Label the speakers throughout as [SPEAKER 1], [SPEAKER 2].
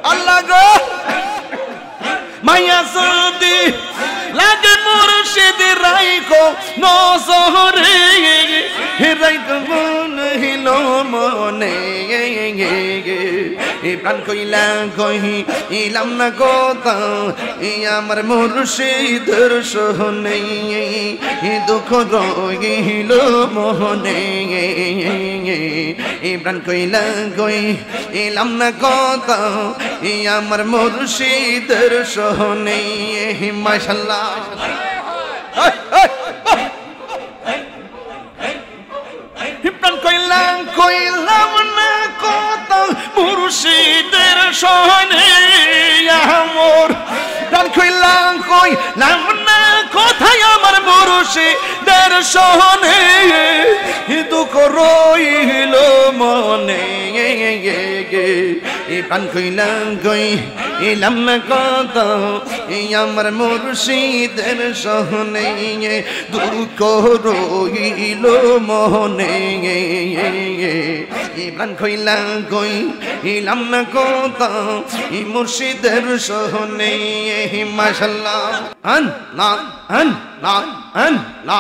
[SPEAKER 1] আল্লাহ গো মায়া যদি লাগে মুর্শিদ রাইকো নজরে রাইকো মনে হিলো মনে প্রাণ কইলা কইলাম না কথা আমার মুর্শিদের সহনে দুঃখ রইল মনে প্রাণ কইলা কইলাম না কথা আমার মুর্শিদের সহনে মাশাআল্লাহ প্রাণ কইলাম না কথা মুর্শিদের সহনে আমার প্রাণ কইলাম না কথাই আমার মুর্শিদের সহনে দুঃখ রইল মনে প্রাণ কইলাম না কথা আমার মুর্শিদের সহনে দুঃখ রইল মনে প্রাণ কইলাম না কথা মুর্শিদের সহনে মাশাআল্লাহ আন না আন না আন না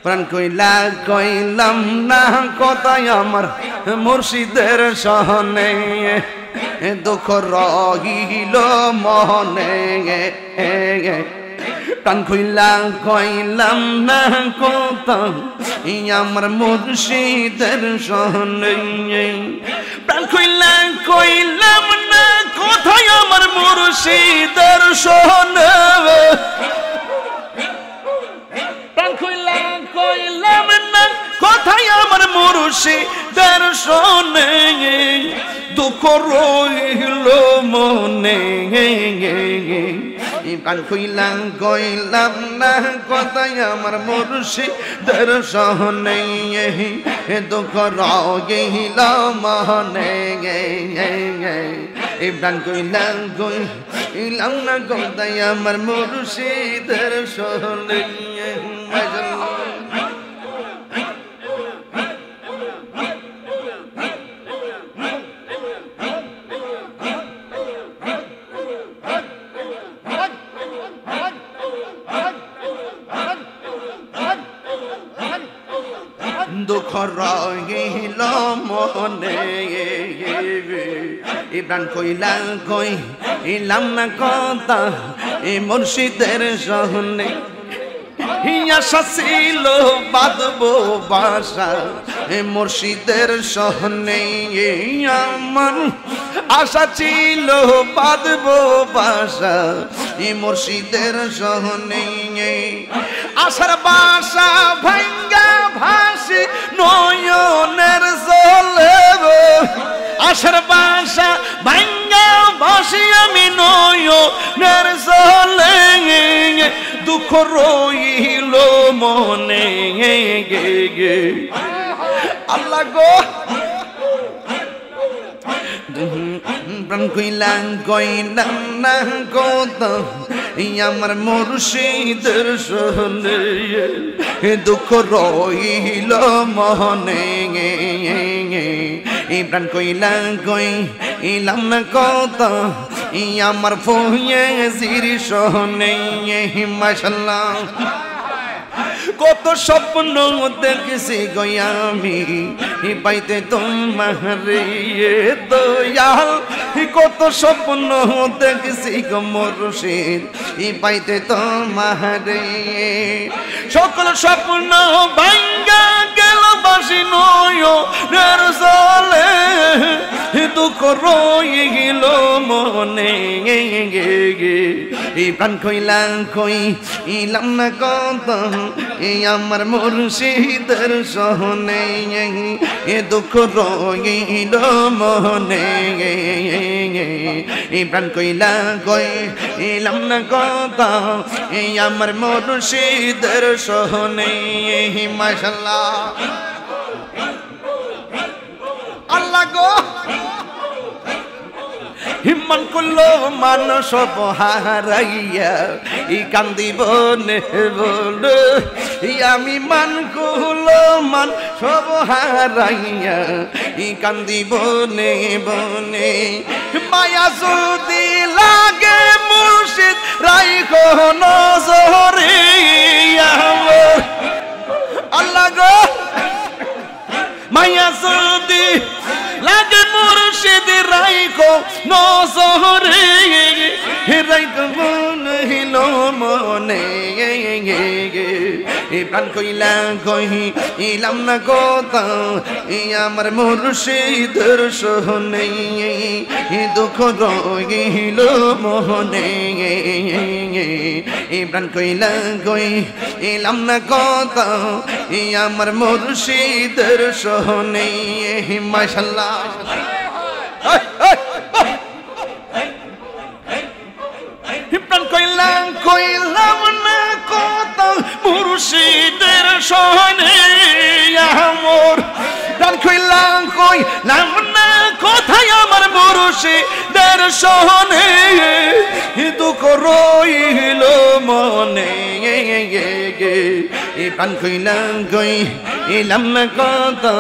[SPEAKER 1] প্রাণ কইলাম না কথাই আমার মুর্শিদের সহনে দুঃখ রইল মনে প্রাণ কইলাম না কথা আমার মুর্শিদের সহনে প্রাণ কইলাম না কথাই আমার মুর্শিদের সহনে প্রাণ কইলাম না কথাই আমার মুর্শিদের সহনে দুঃখ রইল মনে প্রাণ কইলাম না কথাই আমার মুর্শিদের সহনে দুঃখ রইল মনে প্রাণ কইলাম না কথাই আমার মুর্শিদের সহনে দুঃখ রইল মনে প্রাণ কইলাম না কথা মুর্শিদের সহনে আশা ছিল বাঁধবো বাসা মুর্শিদের সহনে আমার আশা ছিল বাঁধবো বাসা মুর্শিদের সহনে আশার বাসা ভাঙ্গা ভাসি নয়নের জলে আশার বাসা ভাঙ্গা ভাসি আমি নয়নের জলে দুঃখ রইল মনে আল্লাহ গো প্রাণ কইলাম না কথা আমার মুর্শিদের সহনে দুঃখ রইল মনে প্রাণ কইলাম না কথা আমার ফয়েজির সহনে মাশাআল্লাহ কত স্বপ্ন দেখছি গো আমি পাইতে তোমারে দয়াল কত স্বপ্ন দেখছি গো মুর্শিদ পাইতে তোমারে সকল স্বপ্ন ভাঙ্গা গেল বাসি নয়নের জলে দুঃখ রইল মনে প্রাণ কইলাম না কথা আমার মুর্শিদের সহনে দুঃখ রইল মনে প্রাণ কইলাম না কথা আমার মুর্শিদের সহনে মাশাআল্লাহ আল্লাহ গো হিম্মান করলো মানুষ হারাইয়া ই কান্দিব নে বল আমি মান করল মান সব হারাইয়া কান্দি বনে বনে মায়া যদি লাগে মুর্শিদ রাইখো নজরে আল্লাহ গো মায়া যদি লাগে মুর্শিদ রাইখো নজরে রাইখো মনে হিলো মনে প্রাণ কইলা কইলাম না কথা আমার মুর্শিদের সহনে দুঃখ রইল মনে প্রাণ কইলা কইলাম না কথা আমার মুর্শিদের সহনে মাশাআল্লাহ প্রাণ কইলাম না কথা মুর্শিদের সহনে আমার প্রাণ কইলাম না কোথায় আমার মুর্শিদের সহনে দুঃখ রইল মনে প্রাণ কইলাম না কথা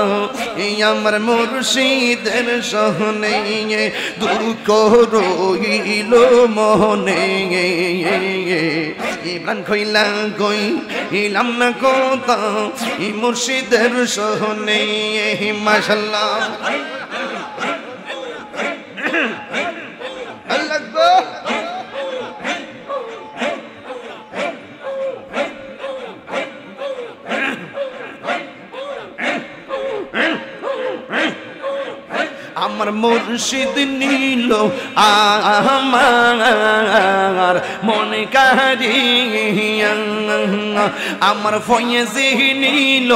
[SPEAKER 1] আমার মুর্শিদের সহনে দুঃখ রইল মনে প্রাণ কইলাম না কথা মুর্শিদের সহনে মাশাআল্লাহ আল্লাহ গো আমার মুর্শিদ নীল আমার মনে কারিয়া আমার ফয়েজি নীল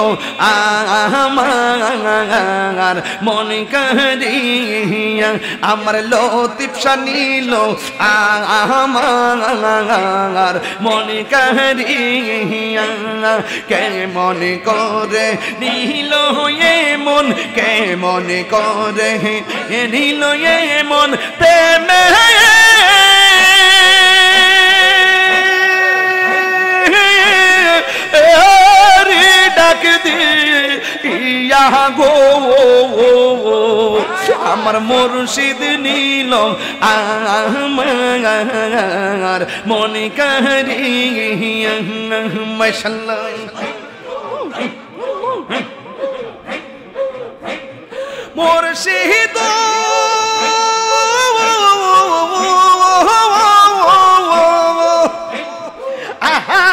[SPEAKER 1] আমার মনে কারিয়া আমার লতিফ শাহ নীল আমার মনে কারিয়া কে মনে করে নীল মন কে মনে করে নীল মন প্রেমে ডাক দিয়া গো আমার মুর্শিদ নীল আমার মনে কারিয়া মাশাআল্লাহ মুর্শিদ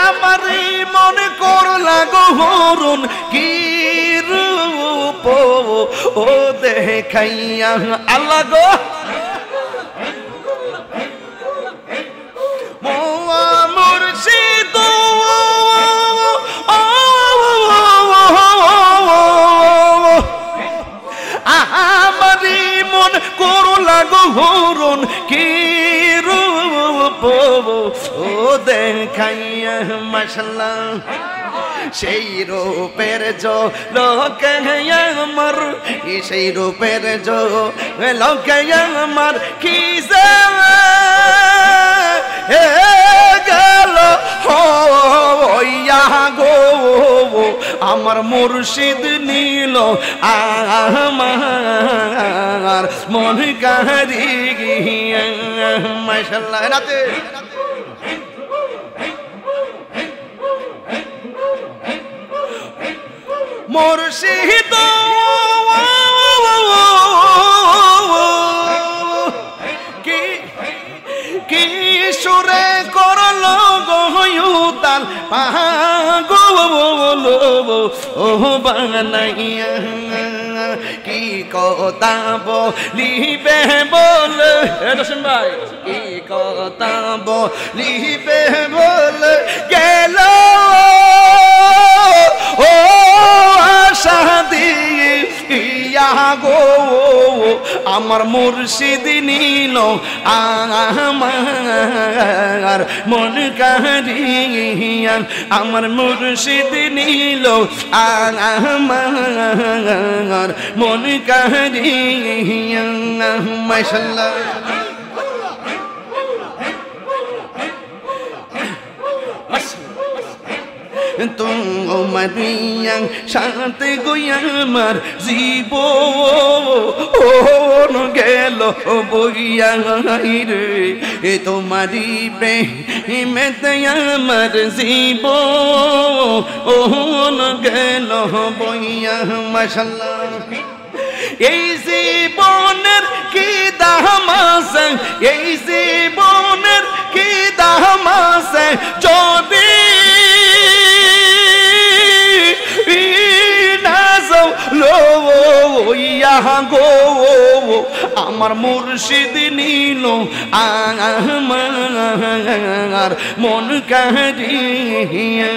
[SPEAKER 1] আমার মন করলা গো হরুন কি রূপ ও দেখাইয়া আল্লাহ গো মুর্শিদ আমারি মন করলা গো হরুন কি রূপ ও দেখাইয়া মাশাআল্লাহ সেই রূপের লোকে আমার সেই রূপের লোকে আমার কি গেল হইয়া গো আমার মুর্শিদ নীল আমার মন কারিয়া মাশাআল্লাহ রাতে মুর্শিদ কি সুরে করলো গয়ুতাল পাগল ও বানাইয়া কি কথা বলিবে বল রশন ভাই কি কথা বলিবে বল গেল ও আশা দিয়া গো আমার মুর্শিদ নীল আমার মন কারিয়া আমার মুর্শিদ নীল আমার মন কারিয়া মাশাআল্লাহ তোমার সাথে গই আমার জীবন গেল বইয়া রে তোমারি প্রেমেতে আমার জীবন গেল বইয়া মাশাআল্লাহ এই জীবনের কি দাম আছে এই জীবনের কি দাম আছে যদি লইয়া গো আমার মুর্শিদ নিল আমার মন কারিয়া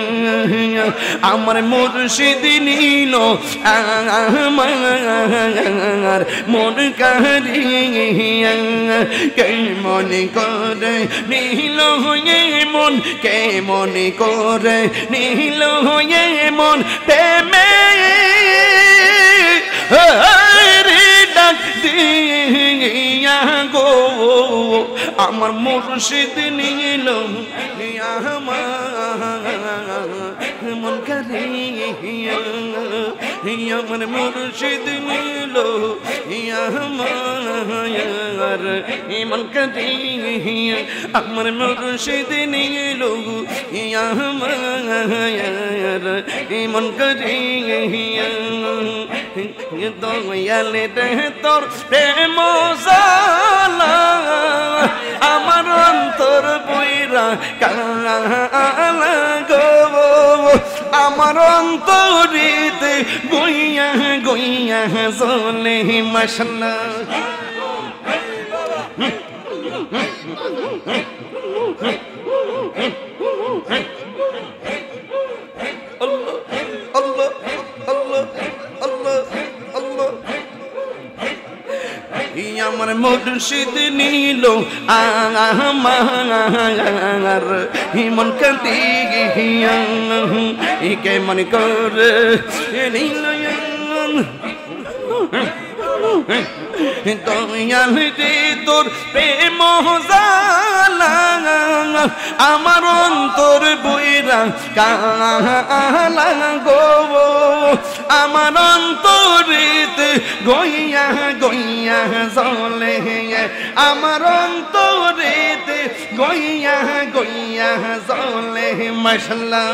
[SPEAKER 1] আমার মুর্শিদ নিল আমার মন কারিয়া কে মনে করে নিল মন কে মনে করে নিল মন প্রেমে ডাক দিয়া গো আমার মুর্শিদ নিল মন কারিয়া আমার মুর্শিদ নিল মন কারিয়া আমার মুর্শিদ নিল মন কারিয়া দয়ালে তোর প্রেম জালা আমার অন্তর বইরা কালা গো আমার অন্তরিতে গইয়া গইয়া চলে মাশাআল্লাহ আমার মুর্শিদ নিল আমার মন কারিয়া কে মনে করে নিল দয়াল রে তোর প্রেম জালা আমার অন্তর বইরা কালা গো আমার অন্তরিতে গইয়া গইয়া জ্বলে আমার অন্তরিতে গইয়া গইয়া জ্বলে মাশাআল্লাহ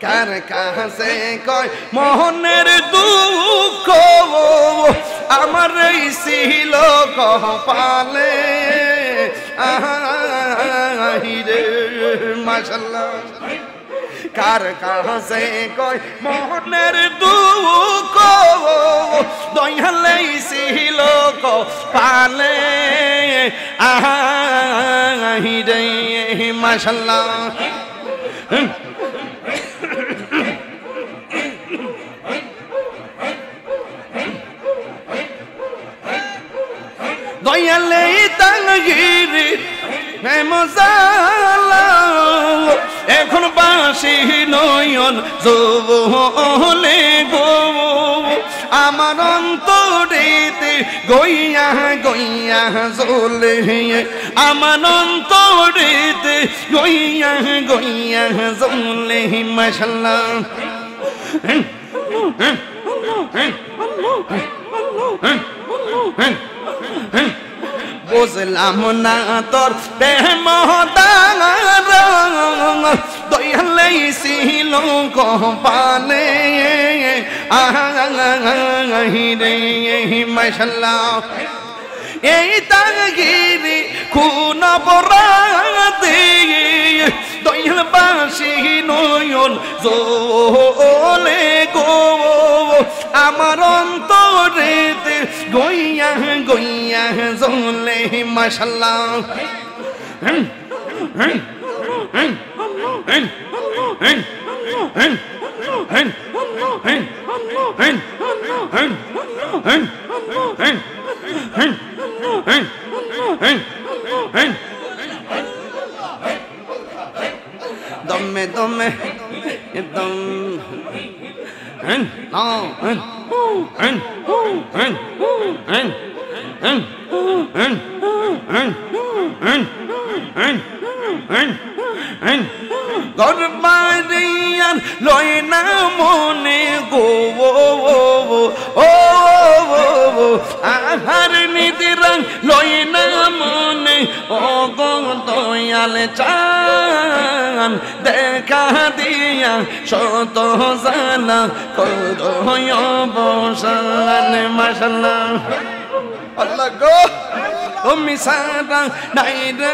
[SPEAKER 1] কার কাছে কয় মোহনের দুঃখ আমার ছিল কপালে আহিরে মাশাআল্লাহ কার কাছে কয় মোহনের দুঃখ দয়ালে ছিল কপালে আহিরে মাশাআল্লাহ দয়ালে তাঙ্গির মজালা এখন বাসি নয়ন জলে গো আমার অন্তরেতে গইয়া গইয়া জ্বলে আমার অন্তরেতে গইয়া গইয়া জ্বলে মাশাআল্লাহ বুঝলাম না তোর প্রেম দয়ালে ছিল কপালে আহিরে মাশাআল্লাহ এই তাগিরি খুন বরাতে দয়াল বাসি নয়ন জলে গো আমার অন্তরেতে গইয়া গইয়া জ্বলে মাশাআল্লাহ দমে দমে দম গরবারিয়ান লয় না মনে গো ও আহার নিদিরাং লয় না মনে ও গো দয়াল চান দেখা দিয়া শত জানা করো অবসান মাশাআল্লাহ আল্লাহ গো তুমি সারা নাই রে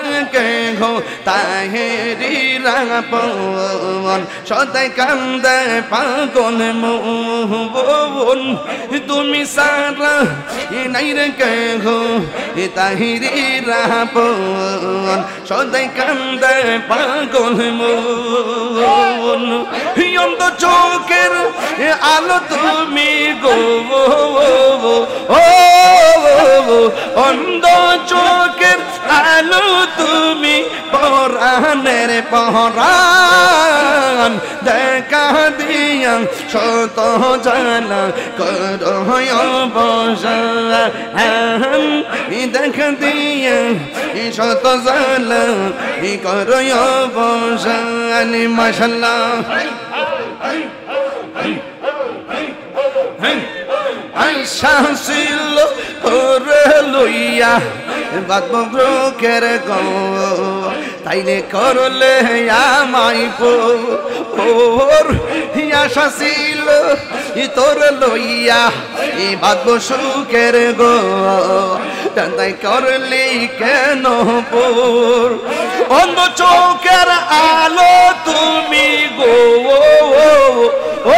[SPEAKER 1] গো তাহেরি রাপন সদাই কান্দে পাগল মন তুমি সারা নাই রে গো তাহেরি রাপন সদাই কান্দে পাগল মন অন্ধ চোখের আলো তুমি গো ও অন্ধ চোখের আলো তুমি পরাণের পরাণ দেখা দিয়া শত জানা করো অবসান দেখা দিয়া শত জানা করো অবসান মাশাআল্লাহ আশা ছিল তোরে লইয়া বাদবকের গো তাইলে করলে আমাই পোর আশা ছিল তোর লইয়া বাদব সুখের গো তাই করলি কেন পোর অন্ধ চোখের আলো তুমি গো ও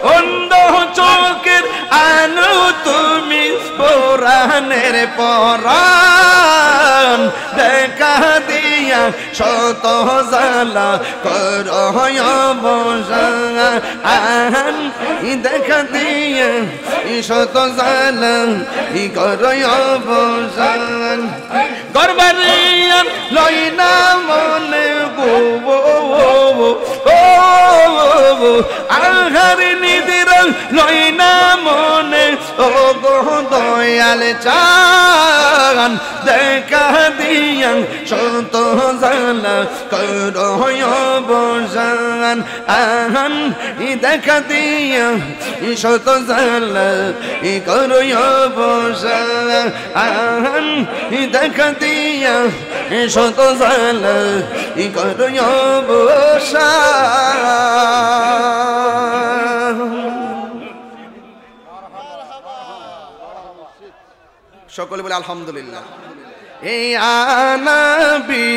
[SPEAKER 1] অন্ধ চোখের আলো তুমি পরাণের পরাণ দেখা দিয়া শত জালা করো অবসান দেখা দিয়া শত জালা করো অবসান গরবারিয়ান লই না মনে গো আহার নিদিরাং লই না মনে ও গো দয়াল চান দেখা দিয়া শত জালা করো অবসান আহান দেখা দিয়া শত জালা করো অবসান আহান দেখা দিয়া শত জালা করো অবসান সকলে বলে আলহামদুলিল্লাহ এই আনবী